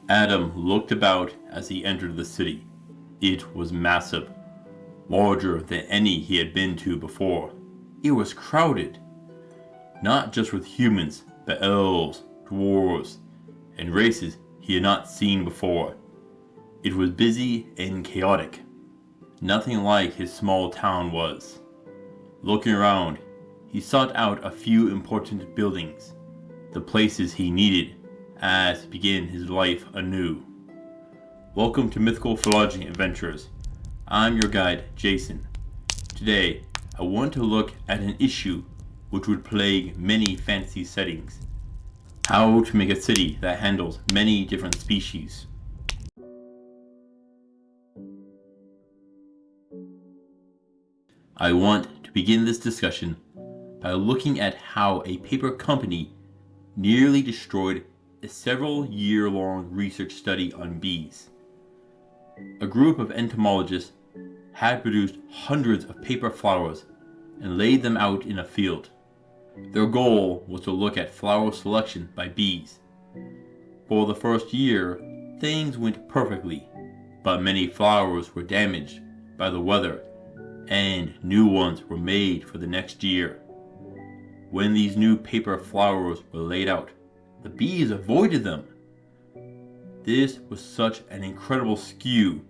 Adam looked about as he entered the city. It was massive, larger than any he had been to before. It was crowded, not just with humans, but elves, dwarves, and races he had not seen before. It was busy and chaotic, nothing like his small town was. Looking around, he sought out a few important buildings, the places he needed as to begin his life anew. Welcome to Mythical Phylogeny Adventures. I'm your guide, Jason. Today, I want to look at an issue which would plague many fantasy settings. How to make a city that handles many different species. I want to begin this discussion by looking at how a paper company nearly destroyed a several-year-long research study on bees. A group of entomologists had produced hundreds of paper flowers and laid them out in a field. Their goal was to look at flower selection by bees. For the first year, things went perfectly, but many flowers were damaged by the weather and new ones were made for the next year. When these new paper flowers were laid out, the bees avoided them. This was such an incredible skew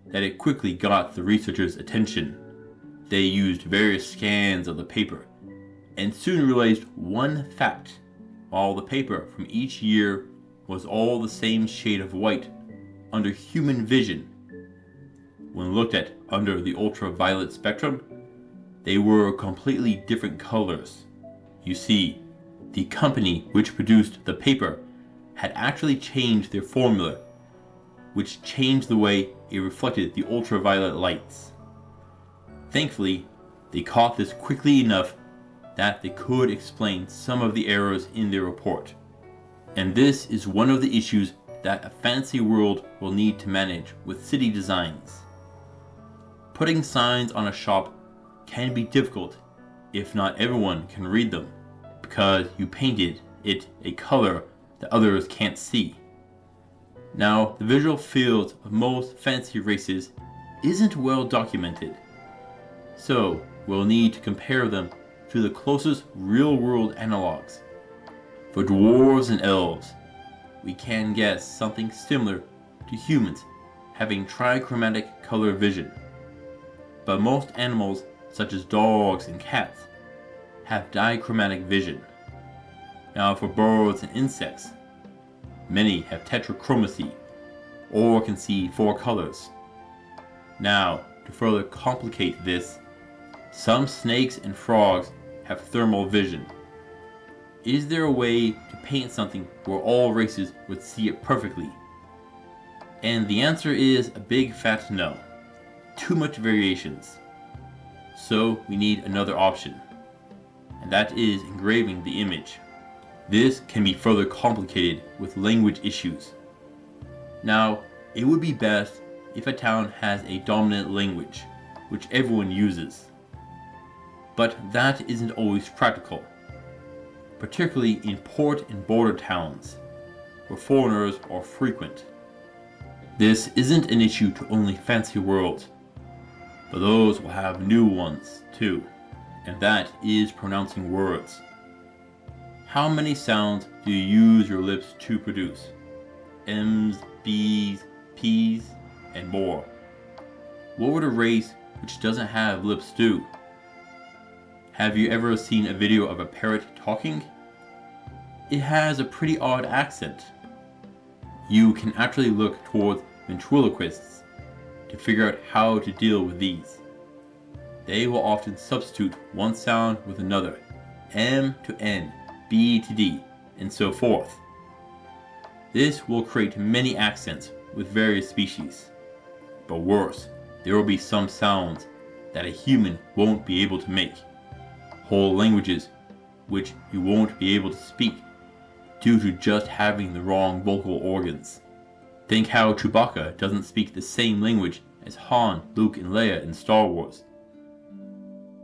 that it quickly got the researchers' attention. They used various scans of the paper and soon realized one fact. All the paper from each year was all the same shade of white under human vision. When looked at under the ultraviolet spectrum, they were completely different colors. You see, the company which produced the paper had actually changed their formula, which changed the way it reflected the ultraviolet lights. Thankfully, they caught this quickly enough that they could explain some of the errors in their report. And this is one of the issues that a fantasy world will need to manage with city designs. Putting signs on a shop can be difficult if not everyone can read them, because you painted it a color that others can't see. Now, the visual fields of most fantasy races isn't well documented, so we'll need to compare them to the closest real-world analogs. For dwarves and elves, we can guess something similar to humans having trichromatic color vision. But most animals, such as dogs and cats, have dichromatic vision. Now for birds and insects, many have tetrachromacy, or can see 4 colors. Now, to further complicate this, some snakes and frogs have thermal vision. Is there a way to paint something where all races would see it perfectly? And the answer is a big fat no. Too much variations. So we need another option, and that is engraving the image. This can be further complicated with language issues. Now, it would be best if a town has a dominant language, which everyone uses. But that isn't always practical, particularly in port and border towns, where foreigners are frequent. This isn't an issue to only fantasy worlds, but those will have new ones too, and that is pronouncing words. How many sounds do you use your lips to produce? M's, B's, P's, and more. What would a race which doesn't have lips do? Have you ever seen a video of a parrot talking? It has a pretty odd accent. You can actually look towards ventriloquists to figure out how to deal with these. They will often substitute one sound with another, M to N, B to D, and so forth. This will create many accents with various species. But worse, there will be some sounds that a human won't be able to make. Whole languages which you won't be able to speak due to just having the wrong vocal organs. Think how Chewbacca doesn't speak the same language as Han, Luke, and Leia in Star Wars.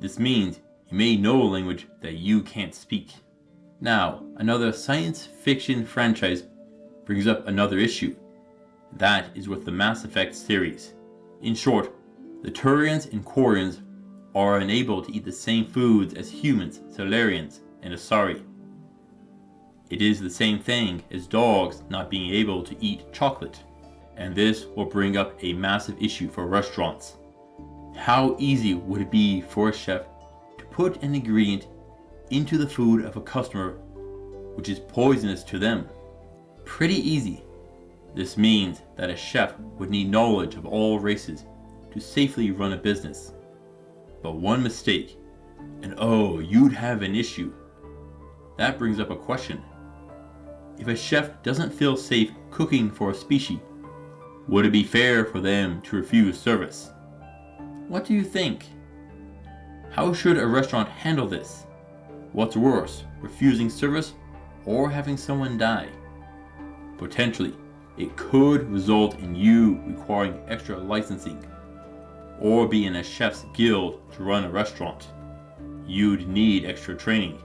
This means you may know a language that you can't speak. Now, another science fiction franchise brings up another issue. That is with the Mass Effect series. In short, the Turians and Quarians are unable to eat the same foods as humans, Solarians, and Asari. It is the same thing as dogs not being able to eat chocolate, and this will bring up a massive issue for restaurants. How easy would it be for a chef to put an ingredient into the food of a customer which is poisonous to them? Pretty easy. This means that a chef would need knowledge of all races to safely run a business. But one mistake, and oh, you'd have an issue. That brings up a question. If a chef doesn't feel safe cooking for a species, would it be fair for them to refuse service? What do you think? How should a restaurant handle this? What's worse, refusing service or having someone die? Potentially, it could result in you requiring extra licensing or be in a chef's guild to run a restaurant. You'd need extra training.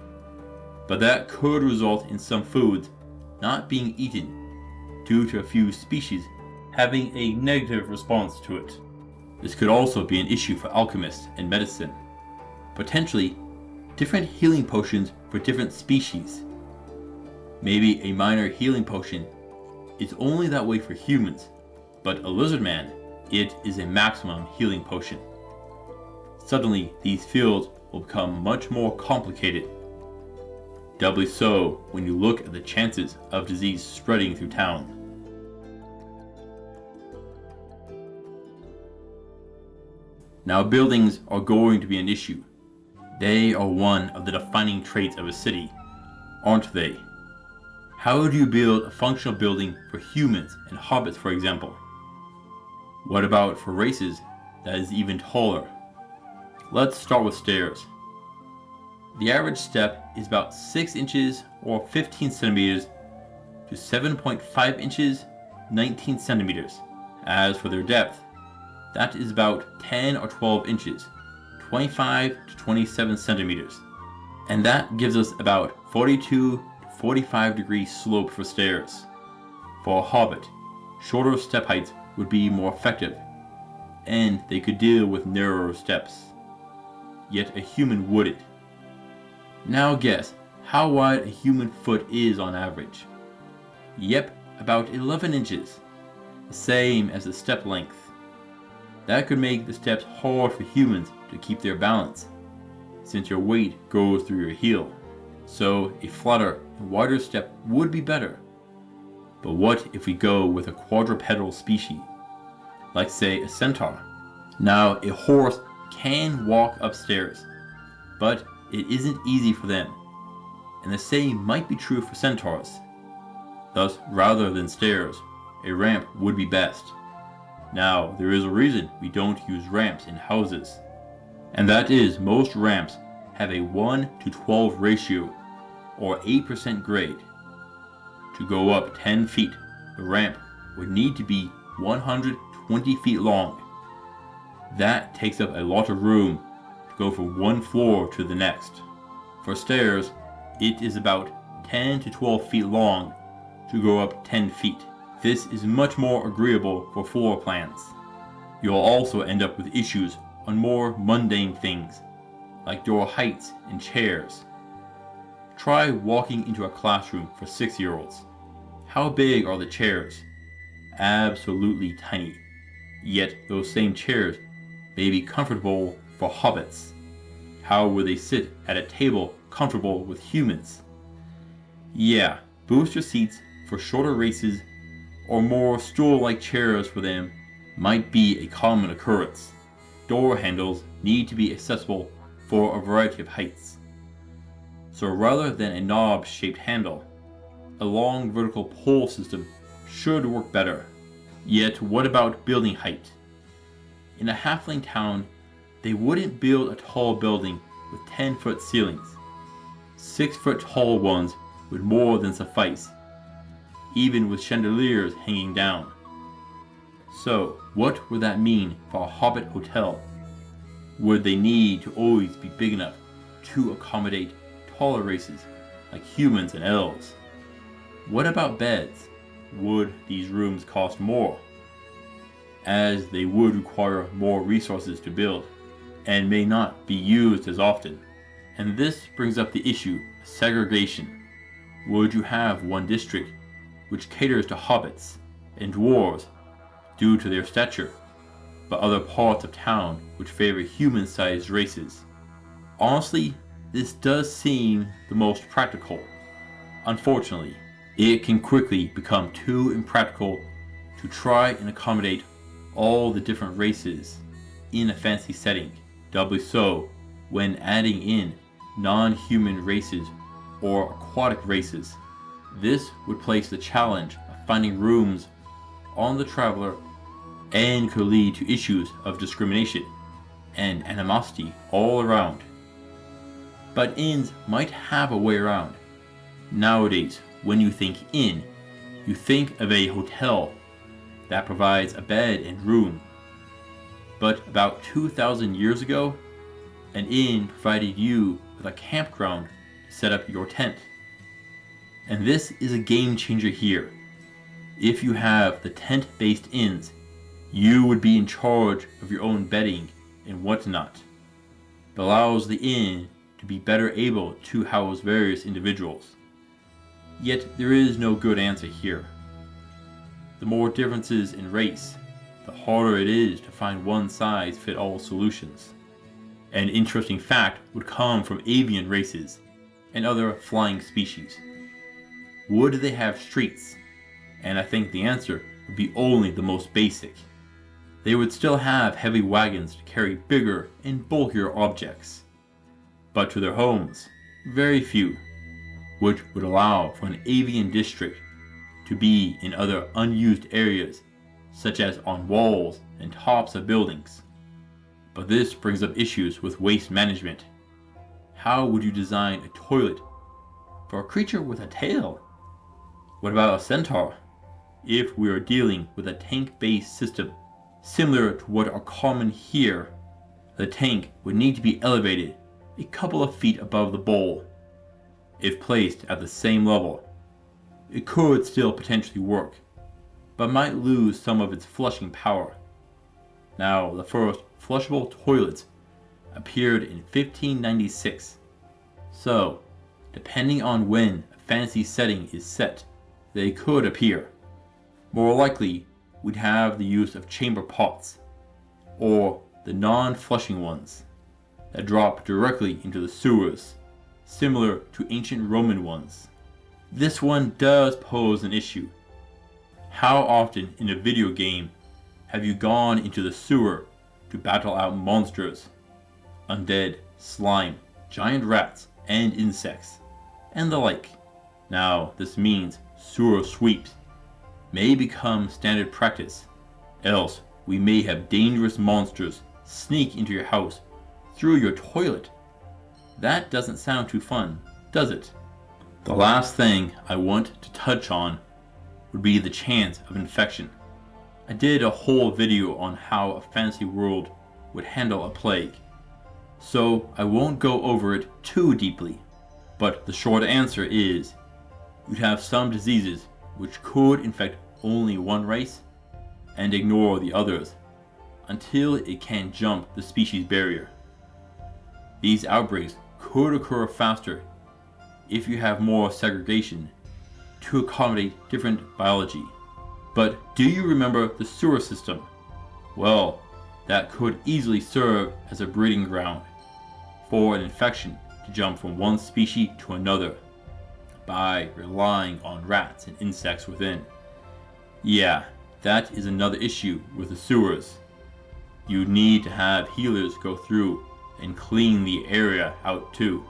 But that could result in some foods not being eaten due to a few species having a negative response to it. This could also be an issue for alchemists and medicine. Potentially, different healing potions for different species. Maybe a minor healing potion is only that way for humans, but a lizard man, it is a maximum healing potion. Suddenly, these fields will become much more complicated. Doubly so when you look at the chances of disease spreading through town. Now, buildings are going to be an issue. They are one of the defining traits of a city, aren't they? How do you build a functional building for humans and hobbits, for example? What about for races that is even taller? Let's start with stairs. The average step is about 6 inches or 15 centimeters to 7.5 inches, 19 centimeters. As for their depth, that is about 10 or 12 inches, 25 to 27 centimeters. And that gives us about 42 to 45 degree slope for stairs. For a hobbit, shorter step heights would be more effective, and they could deal with narrower steps. Yet a human wouldn't. Now guess how wide a human foot is on average. Yep, about 11 inches, the same as the step length. That could make the steps hard for humans to keep their balance, since your weight goes through your heel. So a flatter and wider step would be better. But what if we go with a quadrupedal species, like say a centaur? Now a horse can walk upstairs, but it isn't easy for them, and the same might be true for centaurs. Thus, rather than stairs, a ramp would be best. Now, there is a reason we don't use ramps in houses, and that is most ramps have a 1 to 12 ratio, or 8% grade. To go up 10 feet, the ramp would need to be 120 feet long. That takes up a lot of room to go from one floor to the next. For stairs, it is about 10 to 12 feet long to go up 10 feet. This is much more agreeable for floor plans. You'll also end up with issues on more mundane things, like door heights and chairs. Try walking into a classroom for 6-year-olds. How big are the chairs? Absolutely tiny. Yet those same chairs may be comfortable for hobbits. How will they sit at a table comfortable with humans? Yeah, booster seats for shorter races or more stool-like chairs for them might be a common occurrence. Door handles need to be accessible for a variety of heights. So rather than a knob-shaped handle, a long vertical pole system should work better. Yet what about building height? In a halfling town, they wouldn't build a tall building with 10-foot ceilings. 6-foot tall ones would more than suffice, even with chandeliers hanging down. So, what would that mean for a hobbit hotel? Would they need to always be big enough to accommodate taller races like humans and elves? What about beds? would these rooms cost more, as they would require more resources to build, and may not be used as often. And this brings up the issue of segregation. Would you have one district which caters to hobbits and dwarves due to their stature, but other parts of town which favor human-sized races? Honestly, this does seem the most practical. Unfortunately, it can quickly become too impractical to try and accommodate all the different races in a fantasy setting, doubly so when adding in non-human races or aquatic races. This would place the challenge of finding rooms on the traveler and could lead to issues of discrimination and animosity all around. But inns might have a way around. Nowadays, when you think inn, you think of a hotel that provides a bed and room. But about 2,000 years ago, an inn provided you with a campground to set up your tent. And this is a game changer here. If you have the tent-based inns, you would be in charge of your own bedding and whatnot. It allows the inn to be better able to house various individuals. Yet there is no good answer here. The more differences in race, the harder it is to find one-size-fits-all solutions. An interesting fact would come from avian races and other flying species. Would they have streets? And I think the answer would be only the most basic. They would still have heavy wagons to carry bigger and bulkier objects. But to their homes, very few, which would allow for an avian district to be in other unused areas, such as on walls and tops of buildings. But this brings up issues with waste management. How would you design a toilet for a creature with a tail? What about a centaur? If we are dealing with a tank-based system, similar to what are common here, the tank would need to be elevated a couple of feet above the bowl. If placed at the same level, it could still potentially work, but might lose some of its flushing power. Now, the first flushable toilets appeared in 1596, so depending on when a fantasy setting is set, they could appear. More likely, we'd have the use of chamber pots, or the non-flushing ones that drop directly into the sewers, similar to ancient Roman ones. This one does pose an issue. How often in a video game have you gone into the sewer to battle out monsters, undead, slime, giant rats, and insects, and the like? Now, this means sewer sweeps may become standard practice, else we may have dangerous monsters sneak into your house through your toilet. That doesn't sound too fun, does it? The last thing I want to touch on would be the chance of infection. I did a whole video on how a fantasy world would handle a plague, so I won't go over it too deeply. But the short answer is, you'd have some diseases which could infect only one race and ignore the others until it can jump the species barrier. These outbreaks could occur faster if you have more segregation to accommodate different biology. But do you remember the sewer system? Well, that could easily serve as a breeding ground for an infection to jump from one species to another by relying on rats and insects within. Yeah, that is another issue with the sewers. You need to have healers go through and clean the area out too.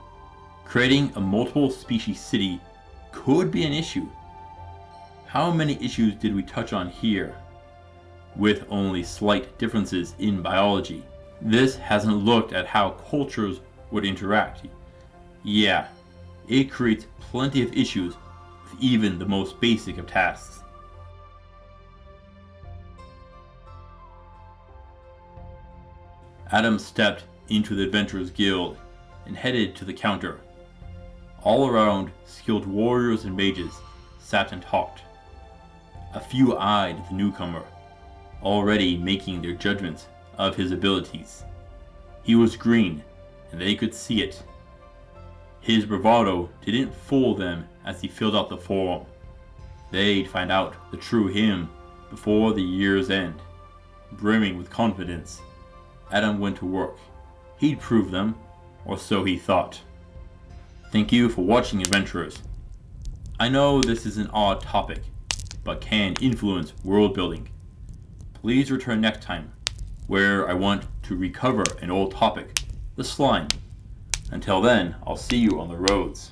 Creating a multiple species city could be an issue. How many issues did we touch on here? With only slight differences in biology. This hasn't looked at how cultures would interact. Yeah, it creates plenty of issues with even the most basic of tasks. Adam stepped into the Adventurers Guild and headed to the counter. All around, skilled warriors and mages sat and talked. A few eyed the newcomer, already making their judgments of his abilities. He was green, and they could see it. His bravado didn't fool them as he filled out the form. They'd find out the true him before the year's end. Brimming with confidence, Adam went to work. He'd prove them, or so he thought. Thank you for watching, adventurers. I know this is an odd topic, but can influence world building. Please return next time, where I want to recover an old topic, the slime. Until then, I'll see you on the roads.